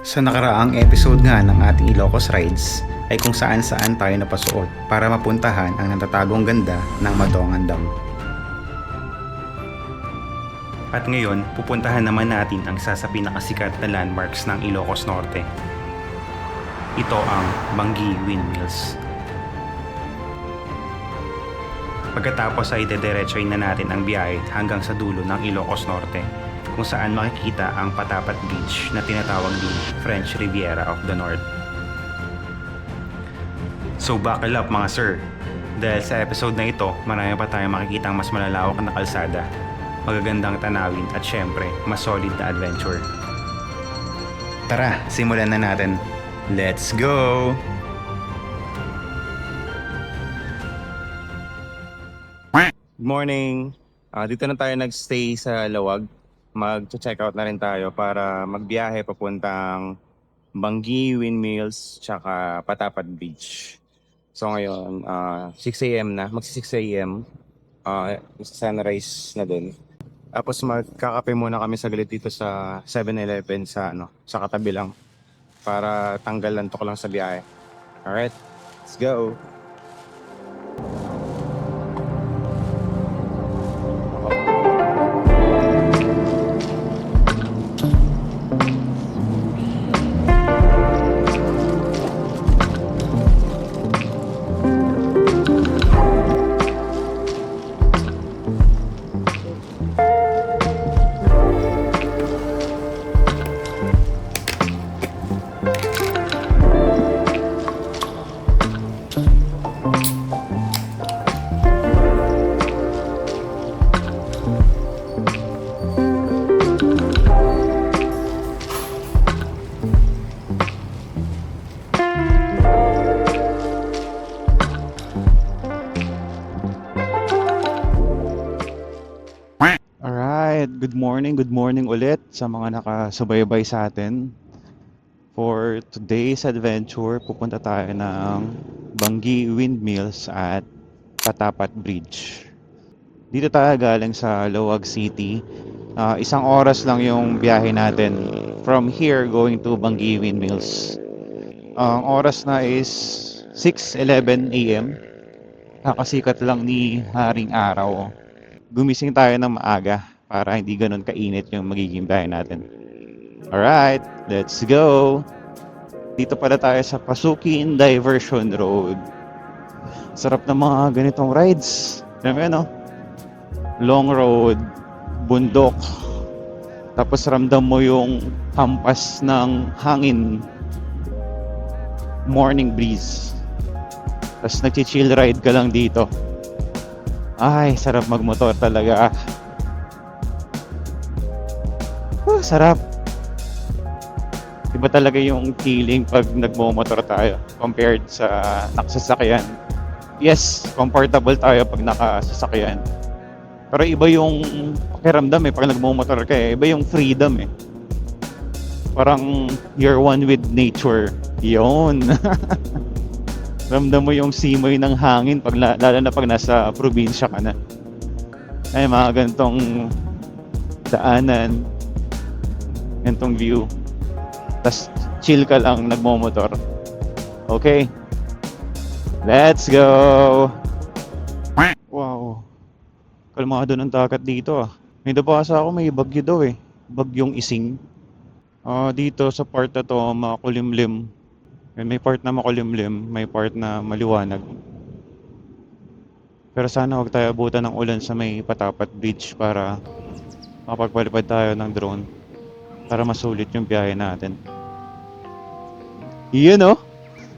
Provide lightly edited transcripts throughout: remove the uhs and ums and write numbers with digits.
Sa nakaraang episode nga ng ating Ilocos Rides ay kung saan-saan tayo napasuot para mapuntahan ang natatagong ganda ng Madongan Dam. At ngayon, pupuntahan naman natin ang isa sa pinakasikat na landmarks ng Ilocos Norte. Ito ang Bangi Windmills. Pagkatapos ay dediretsoin na natin ang biyahe hanggang sa dulo ng Ilocos Norte, kung saan makikita ang Patapat Beach na tinatawag din French Riviera of the North. So buckle up mga sir, dahil sa episode na ito, marami pa tayong makikita ang mas malalawak na kalsada, magagandang tanawin at syempre, mas solid na adventure. Tara, simulan na natin. Let's go! Good morning! Dito na tayo nagstay sa Lawag. Mag-check out na rin tayo para magbiyahe papuntang Bangi Windmills tsaka Patapat Beach. So ngayon, 6 a.m. na, magsi 6 a.m. Sunrise na dun. Tapos magkakape muna kami saglit dito sa 7-Eleven sa katabi lang para tanggal lantok lang sa biyahe. Alright, let's go! Alright, good morning ulit sa mga nakasubaybay sa atin. For today's adventure, pupunta tayo ng Bangi Windmills at Patapat Bridge. Dito tayo galing sa Lawag City. Isang oras lang yung biyahe natin from here going to Bangi Windmills. Ang oras na is 6:11 a.m. Kakasikat lang ni Haring Araw. Gumising tayo ng maaga para hindi ganun kainit yung magiging biyahe natin. Alright, let's go! Dito pala tayo sa Pasukin Diversion Road. Sarap ng mga ganitong rides. Alam mo yan, no? Long road, bundok. Tapos ramdam mo yung hampas ng hangin. Morning breeze. Tapos nagchi-chill ride ka lang dito. Ay, sarap magmotor talaga. Sarap. Iba talaga yung feeling pag nagmomotor tayo compared sa nakasasakyan. Yes, comfortable tayo pag nakasasakyan. Pero iba yung pakiramdam pag nagmomotor ka Iba yung freedom Parang you're one with nature. Yun. Ramdam mo yung simoy ng hangin lalo na pag nasa probinsya ka na. Ay, mga ganitong daanan, ganitong view. Tas chill ka lang nagmomotor. Okay. Let's go. Wow. Kalmado ng dagat dito May nabasa ako may bagyo daw Bagyong Ising. Dito sa part na to makulimlim. May part na makulimlim, may part na maliwanag. Pero sana huwag tayo abutan ng ulan sa may Patapat Bridge para makapagpalipad tayo ng drone para masulit yung biyahe natin. Yun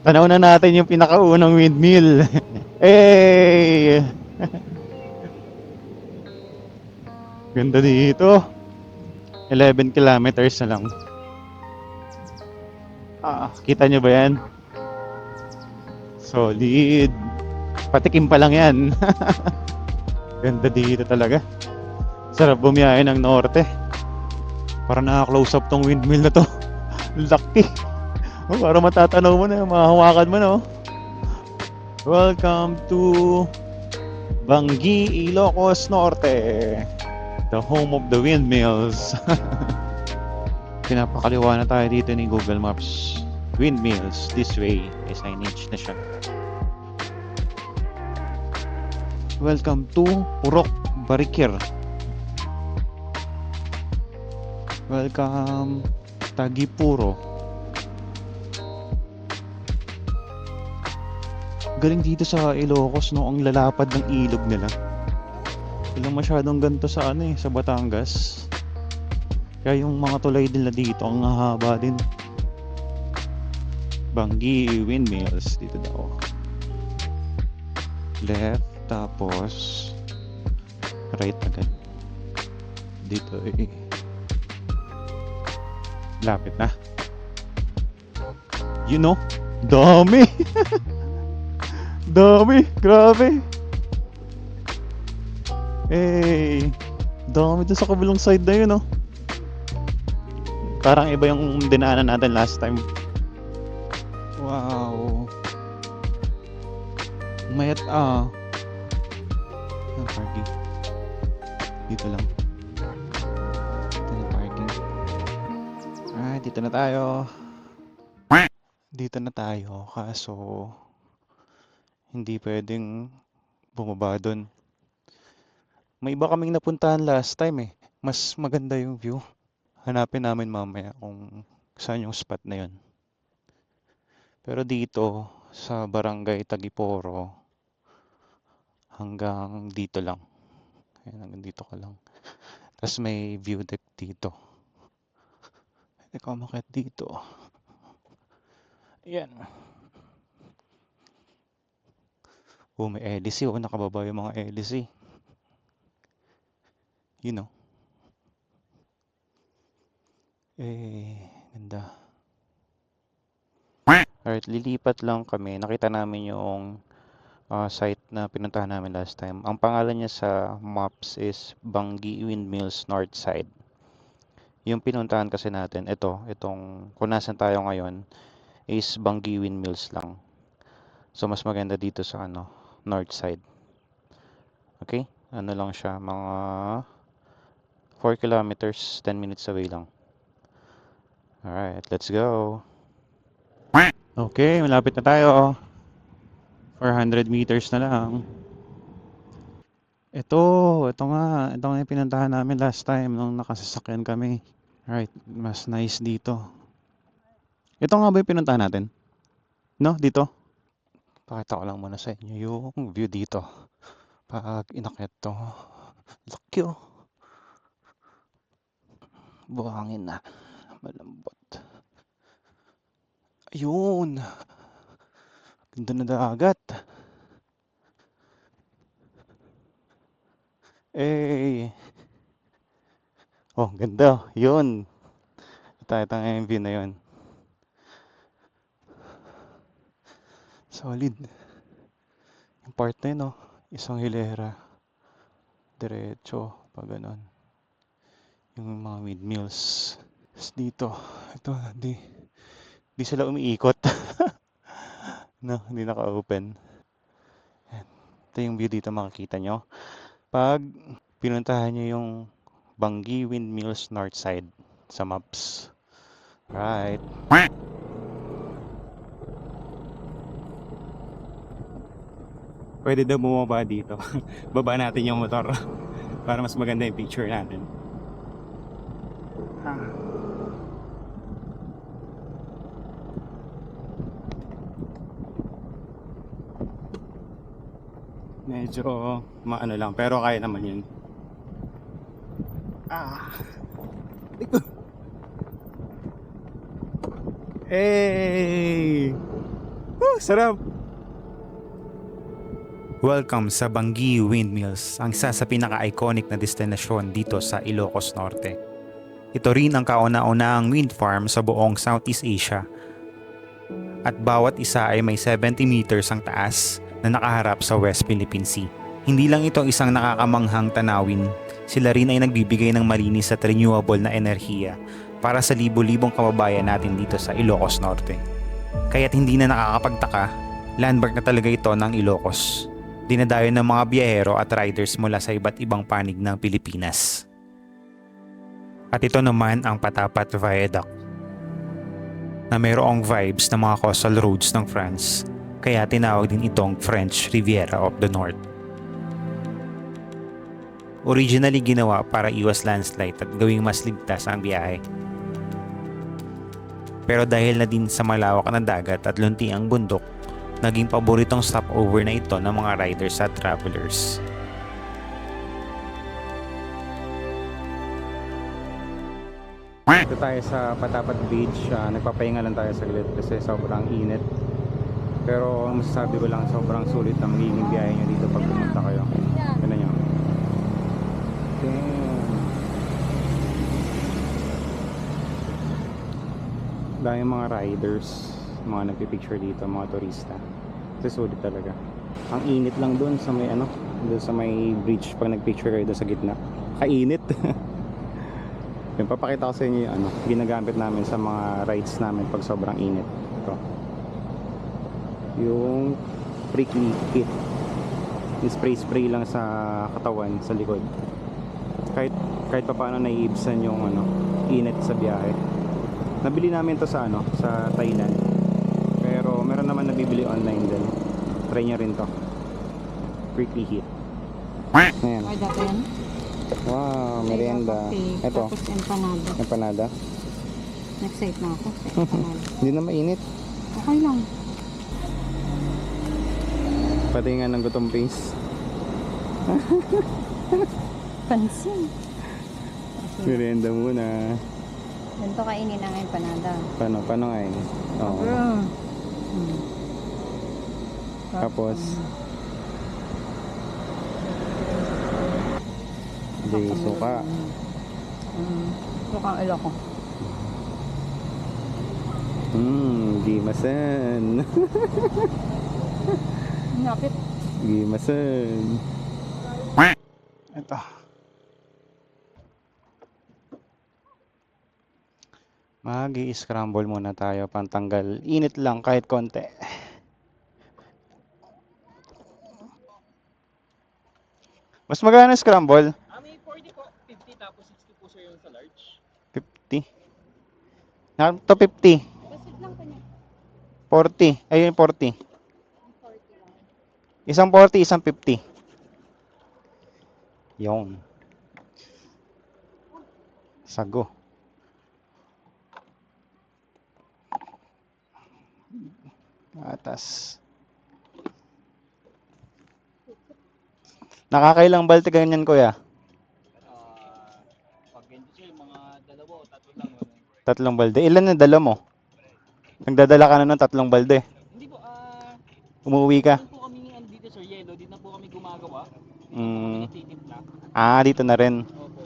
tanaw na natin yung pinakaunang windmill. Hey! Ganda dito. 11 kilometers na lang. Kita nyo ba yan? Solid. Patikim pa lang yan. Ganda dito talaga. Sarap bumiyahe ng norte. Para naka-close up tong windmill na to. Laki. Para matatanaw mo na, mahahawakan mo na Welcome to Bangi, Ilocos Norte, the home of the windmills. Pinapakaliwa na tayo dito ni Google Maps. Windmills, this way. May signage na siya. Welcome to Purok Barikir. Welcome Tagipuro. Galing dito sa Ilocos, no, ang lalapad ng ilog nila. Walang masyadong ganito sa sa Batangas. Kaya yung mga tulay nila dito ang haba din. Bangi Windmills dito daw. Left, tapos right agad. Dito lapit na. You know, dami. Dami, grabe. Dami doon sa kabilang side na yun, no. Parang iba yung dinaanan natin last time. Wow. Mayat parking. Dito lang. Dito na parking. Dito na tayo. Dito na tayo. Kaso hindi pwedeng bumaba doon. May iba kaming napuntahan last time Mas maganda yung view. Hanapin namin mamaya kung saan yung spot na yun. Pero dito sa Barangay Tagiporo, hanggang dito lang. Ayan, hanggang dito ka lang. Tapos may view deck dito. Pwede ka umakyat dito. Ayan. May LC. Nakababa yung mga LC. You know. Ganda. Alright, lilipat lang kami. Nakita namin yung site na pinuntahan namin last time. Ang pangalan niya sa maps is Bangi Windmills North Side. Yung pinuntahan kasi natin, itong kung nasan tayo ngayon is Bangi Windmills lang. So mas maganda dito sa North Side. Okay? Ano lang siya, mga 4 kilometers, 10 minutes away lang. Alright, let's go. Okay, malapit na tayo. 400 meters na lang. Ito nga yung pinuntahan namin last time nung nakasasakyan kami. Alright, mas nice dito. Ito nga ba yung pinuntahan natin? No, dito? Pakita ko lang muna sa inyo yung view dito. Pag inakyat to. Laki buhangin na. Malambot. Ayun. Ganda na dagat. Ganda. Yun. Ito yung view na yun. Solid. Yung part na yun, isang hilera. Diretso. Pag ganon. Yung mga windmills. Dito. Ito, di sila umiikot. No, hindi naka-open. Ito yung view dito makikita nyo. Pag pinuntahan nyo yung Bangi Windmills North Side sa maps. Right. Pwede daw bumaba dito. Baba natin yung motor para mas maganda yung picture natin. Medyo maano lang pero kaya naman yun. Sarap. Welcome sa Bangi Windmills, ang isa sa pinaka-iconic na destinasyon dito sa Ilocos Norte. Ito rin ang kauna-unahang wind farm sa buong Southeast Asia. At bawat isa ay may 70 meters ang taas na nakaharap sa West Philippine Sea. Hindi lang ito isang nakakamanghang tanawin, sila rin ay nagbibigay ng malinis at renewable na enerhiya para sa libo-libong kababayan natin dito sa Ilocos Norte. Kaya't hindi na nakakapagtaka, landmark na talaga ito ng Ilocos. Dinadayo ng mga biyahero at riders mula sa iba't ibang panig ng Pilipinas. At ito naman ang Patapat Viaduct na mayroong vibes ng mga coastal roads ng France, kaya tinawag din itong French Riviera of the North. Originally ginawa para iwas landslide at gawing mas ligtas ang biyahe. Pero dahil na din sa malawak na dagat at lunti ang bundok, naging paboritong stopover na ito ng mga riders at travelers. Dito tayo sa Patapat Beach. Nagpapahinga lang tayo saglit kasi sobrang init. Pero ang masasabi ko lang, sobrang sulit ang magiging biyahe nyo dito pag pumunta kayo. Tignan nyo. Daming mga riders, mga nagpipicture dito, mga turista. Kasi sulit talaga. Ang init lang doon sa may doon sa may bridge pag nagpicture kayo doon sa gitna. Kainit. Yung papakita ko sa inyo yung ginagamit namin sa mga rides namin pag sobrang init. Ito. Yung prickly heat. Yung spray lang sa katawan, sa likod. Kahit pa paano naiibsan yung init sa biyahe. Nabili namin to sa sa Thailand. Pero meron naman nabibili online din. Try nyo rin to. Prickly heat. Ayan. Ay, dati yan. Wow, merienda. Okay. Ito, Tapos empanada. empanada. Next na ako sa empanada. Hindi na mainit. Okay lang. Pati nga ng gutom face. Pansin. Merienda muna. Ganito kainin ang empanada. Paano nga yun? Oo. Hmm. Tapos, di suka. Sukang ilo ko. Gimasan. Napit. Gimasan. Ito. Magi-scramble muna tayo pantanggal. Init lang kahit konti. Mas magana scramble? May 40 po, 50 tapos 60 po sir yung sa large. 50. To 50. Basit lang kanya. 40. Ayun 40. Isang 40, isang 50. Yung. Sago. Atas. Nakakailang balte ganyan kuya? Pag ganito sir, mga dalawa o tatlo lang. Tatlong balde. Ilan na dala mo? Nagdadala ka na ng tatlong balde. Hindi po, Umuwi ka? meron po kami dito sir, yellow, dito na po kami gumagawa. Mm. Titimpla. Dito na rin. Opo.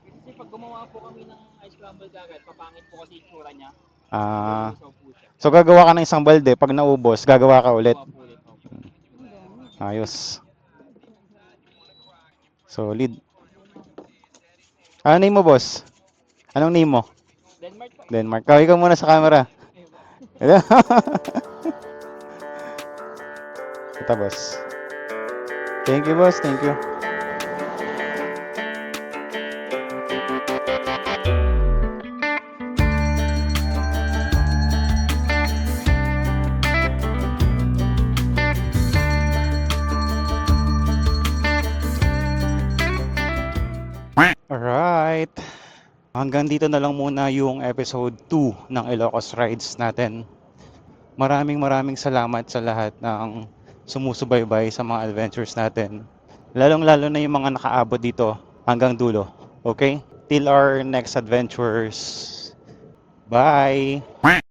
Kasi pag gumawa po kami ng ice crumble kagad, papangit po kasi itsura niya. Lusaw po siya. So gagawa ka ng isang balde. Pag naubos, gagawa ka ulit. Gawa po ulit. Opo. Ayos. Solid. Ano name mo, boss? Anong name mo? Denmark po. Denmark. Kaway ka muna sa camera. Ito, boss. Thank you, boss. Thank you. Alright. Hanggang dito na lang muna yung episode 2 ng Ilocos Rides natin. Maraming salamat sa lahat ng sumusubaybay sa mga adventures natin. Lalong-lalo na yung mga nakaabot dito hanggang dulo. Okay? Till our next adventures. Bye!